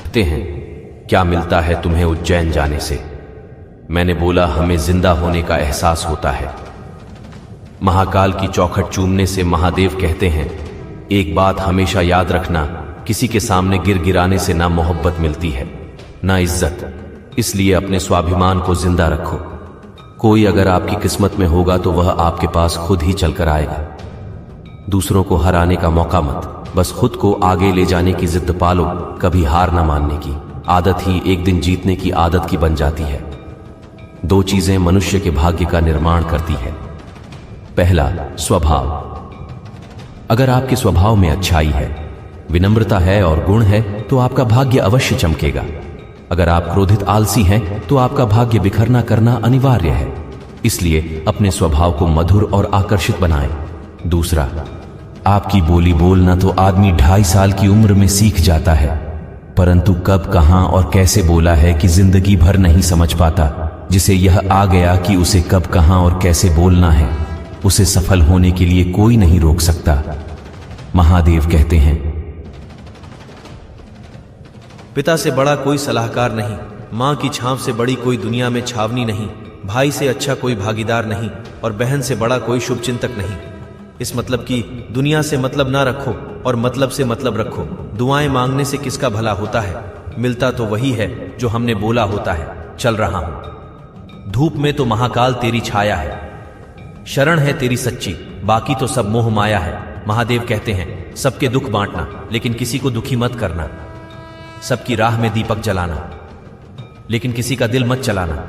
कहते हैं, क्या मिलता है तुम्हें उज्जैन जाने से? मैंने बोला, हमें जिंदा होने का एहसास होता है। महाकाल की चौखट चूमने से महादेव कहते हैं, एक बात हमेशा याद रखना, किसी के सामने गिराने से ना मोहब्बत मिलती है ना इज्जत, इसलिए अपने स्वाभिमान को जिंदा रखो। कोई अगर आपकी किस्मत में होगा तो वह आपके पास खुद ही चलकर आएगा। दूसरों को हराने का मौका मत, बस खुद को आगे ले जाने की जिद पालो। कभी हार ना मानने की आदत ही एक दिन जीतने की आदत की बन जाती है। दो चीजें मनुष्य के भाग्य का निर्माण करती है। पहला, स्वभाव। अगर आपके स्वभाव में अच्छाई है, विनम्रता है और गुण है तो आपका भाग्य अवश्य चमकेगा। अगर आप क्रोधित आलसी हैं तो आपका भाग्य बिखरना करना अनिवार्य है। इसलिए अपने स्वभाव को मधुर और आकर्षित बनाएं। दूसरा, आपकी बोली बोलना तो आदमी 2.5 साल की उम्र में सीख जाता है, परंतु कब, कहां और कैसे बोला है कि जिंदगी भर नहीं समझ पाता। जिसे यह आ गया कि उसे कब, कहां और कैसे बोलना है, उसे सफल होने के लिए कोई नहीं रोक सकता। महादेव कहते हैं, पिता से बड़ा कोई सलाहकार नहीं, माँ की छांव से बड़ी कोई दुनिया में छावनी नहीं, भाई से अच्छा कोई भागीदार नहीं और बहन से बड़ा कोई शुभचिंतक नहीं। इस मतलब कि दुनिया से मतलब ना रखो और मतलब से मतलब रखो। दुआएं मांगने से किसका भला होता है? मिलता तो वही है जो हमने बोला होता है। चल रहा हूं। धूप में तो महाकाल तेरी छाया है, शरण है तेरी सच्ची, बाकी तो सब मोह माया है। महादेव कहते हैं, सबके दुख बांटना, लेकिन किसी को दुखी मत करना। सबकी राह में दीपक जलाना, लेकिन किसी का दिल मत चलाना।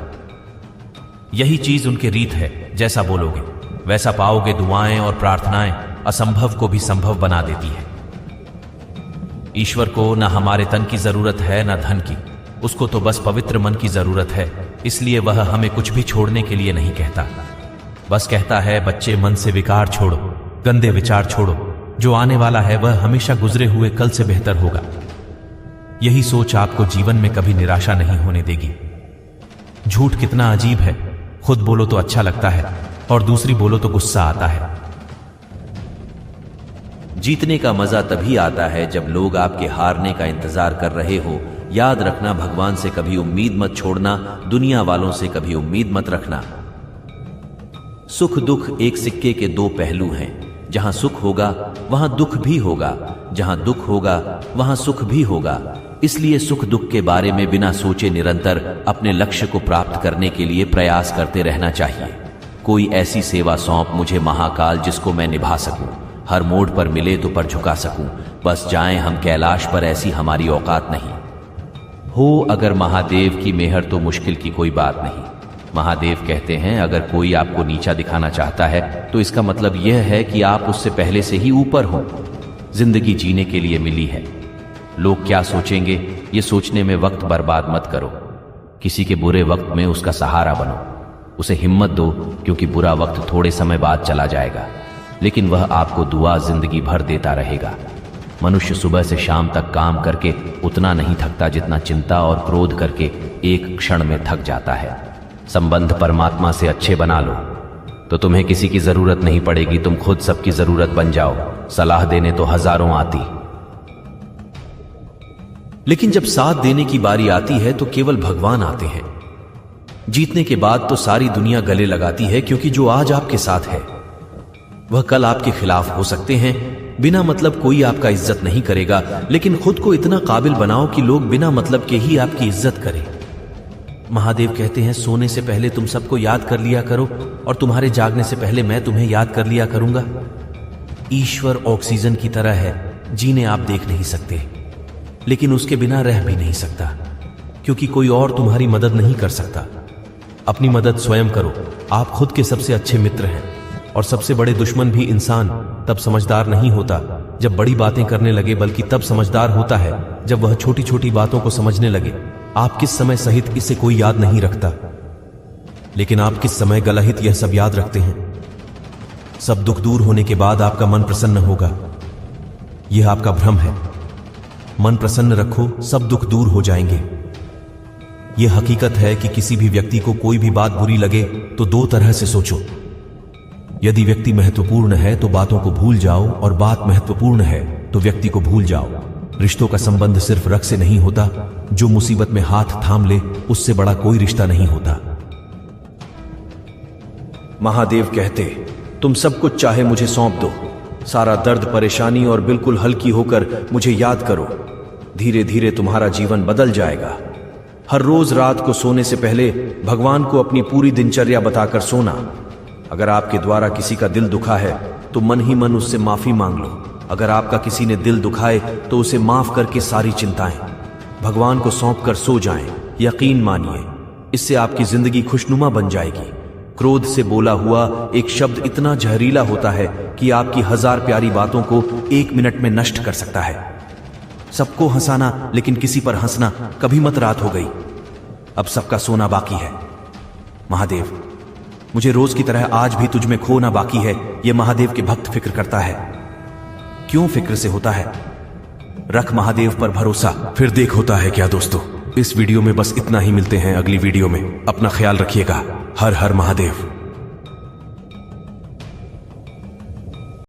यही चीज उनकी रीत है। जैसा बोलोगे वैसा पाओगे। दुआएं और प्रार्थनाएं असंभव को भी संभव बना देती है। ईश्वर को ना हमारे तन की जरूरत है ना धन की, उसको तो बस पवित्र मन की जरूरत है। इसलिए वह हमें कुछ भी छोड़ने के लिए नहीं कहता, बस कहता है, बच्चे मन से विकार छोड़ो, गंदे विचार छोड़ो। जो आने वाला है वह हमेशा गुजरे हुए कल से बेहतर होगा। यही सोच आपको जीवन में कभी निराशा नहीं होने देगी। झूठ कितना अजीब है, खुद बोलो तो अच्छा लगता है और दूसरी बोलो तो गुस्सा आता है। जीतने का मजा तभी आता है जब लोग आपके हारने का इंतजार कर रहे हो। याद रखना, भगवान से कभी उम्मीद मत छोड़ना, दुनिया वालों से कभी उम्मीद मत रखना। सुख दुख एक सिक्के के दो पहलू हैं। जहां सुख होगा वहां दुख भी होगा, जहां दुख होगा वहां सुख भी होगा। इसलिए सुख दुख के बारे में बिना सोचे निरंतर अपने लक्ष्य को प्राप्त करने के लिए प्रयास करते रहना चाहिए। कोई ऐसी सेवा सौंप मुझे महाकाल, जिसको मैं निभा सकूं, हर मोड़ पर मिले तो पर झुका सकूं। बस जाएं हम कैलाश पर, ऐसी हमारी औकात नहीं हो। अगर महादेव की मेहर तो मुश्किल की कोई बात नहीं। महादेव कहते हैं, अगर कोई आपको नीचा दिखाना चाहता है तो इसका मतलब यह है कि आप उससे पहले से ही ऊपर हो। जिंदगी जीने के लिए मिली है। लोग क्या सोचेंगे, ये सोचने में वक्त बर्बाद मत करो। किसी के बुरे वक्त में उसका सहारा बनो, उसे हिम्मत दो, क्योंकि बुरा वक्त थोड़े समय बाद चला जाएगा, लेकिन वह आपको दुआ जिंदगी भर देता रहेगा। मनुष्य सुबह से शाम तक काम करके उतना नहीं थकता जितना चिंता और क्रोध करके एक क्षण में थक जाता है। संबंध परमात्मा से अच्छे बना लो तो तुम्हें किसी की जरूरत नहीं पड़ेगी, तुम खुद सबकी जरूरत बन जाओ। सलाह देने तो हजारों आती, लेकिन जब साथ देने की बारी आती है तो केवल भगवान आते हैं। जीतने के बाद तो सारी दुनिया गले लगाती है, क्योंकि जो आज आपके साथ है वह कल आपके खिलाफ हो सकते हैं। बिना मतलब कोई आपका इज्जत नहीं करेगा, लेकिन खुद को इतना काबिल बनाओ कि लोग बिना मतलब के ही आपकी इज्जत करें। महादेव कहते हैं, सोने से पहले तुम सबको याद कर लिया करो और तुम्हारे जागने से पहले मैं तुम्हें याद कर लिया करूंगा। ईश्वर ऑक्सीजन की तरह है, जीने आप देख नहीं सकते, लेकिन उसके बिना रह भी नहीं सकता, क्योंकि कोई और तुम्हारी मदद नहीं कर सकता। अपनी मदद स्वयं करो। आप खुद के सबसे अच्छे मित्र हैं और सबसे बड़े दुश्मन भी इंसान तब समझदार नहीं होता जब बड़ी बातें करने लगे, बल्कि तब समझदार होता है जब वह छोटी छोटी बातों को समझने लगे। आप किस समय सहित इसे कोई याद नहीं रखता, लेकिन आप किस समय गलहित यह सब याद रखते हैं। सब दुख दूर होने के बाद आपका मन प्रसन्न होगा, यह आपका भ्रम है। मन प्रसन्न रखो, सब दुख दूर हो जाएंगे। यह हकीकत है कि किसी भी व्यक्ति को कोई भी बात बुरी लगे तो दो तरह से सोचो। यदि व्यक्ति महत्वपूर्ण है तो बातों को भूल जाओ, और बात महत्वपूर्ण है तो व्यक्ति को भूल जाओ। रिश्तों का संबंध सिर्फ रग से नहीं होता, जो मुसीबत में हाथ थाम ले उससे बड़ा कोई रिश्ता नहीं होता। महादेव कहते, तुम सब कुछ चाहे मुझे सौंप दो, सारा दर्द परेशानी, और बिल्कुल हल्की होकर मुझे याद करो। धीरे धीरे तुम्हारा जीवन बदल जाएगा। हर रोज रात को सोने से पहले भगवान को अपनी पूरी दिनचर्या बताकर सोना। अगर आपके द्वारा किसी का दिल दुखा है तो मन ही मन उससे माफी मांग लो। अगर आपका किसी ने दिल दुखाए तो उसे माफ करके सारी चिंताएं भगवान को सौंप कर सो जाएं। यकीन मानिए, इससे आपकी जिंदगी खुशनुमा बन जाएगी। क्रोध से बोला हुआ एक शब्द इतना जहरीला होता है कि आपकी 1000 प्यारी बातों को 1 मिनट में नष्ट कर सकता है। सबको हंसाना लेकिन किसी पर हंसना कभी मत। रात हो गई, अब सबका सोना बाकी है। महादेव, मुझे रोज की तरह आज भी तुझ में खोना बाकी है। यह महादेव के भक्त फिक्र करता है। क्यों फिक्र से होता है? रख महादेव पर भरोसा, फिर देख होता है क्या। दोस्तों, इस वीडियो में बस इतना ही। मिलते हैं अगली वीडियो में। अपना ख्याल रखिएगा। हर हर महादेव।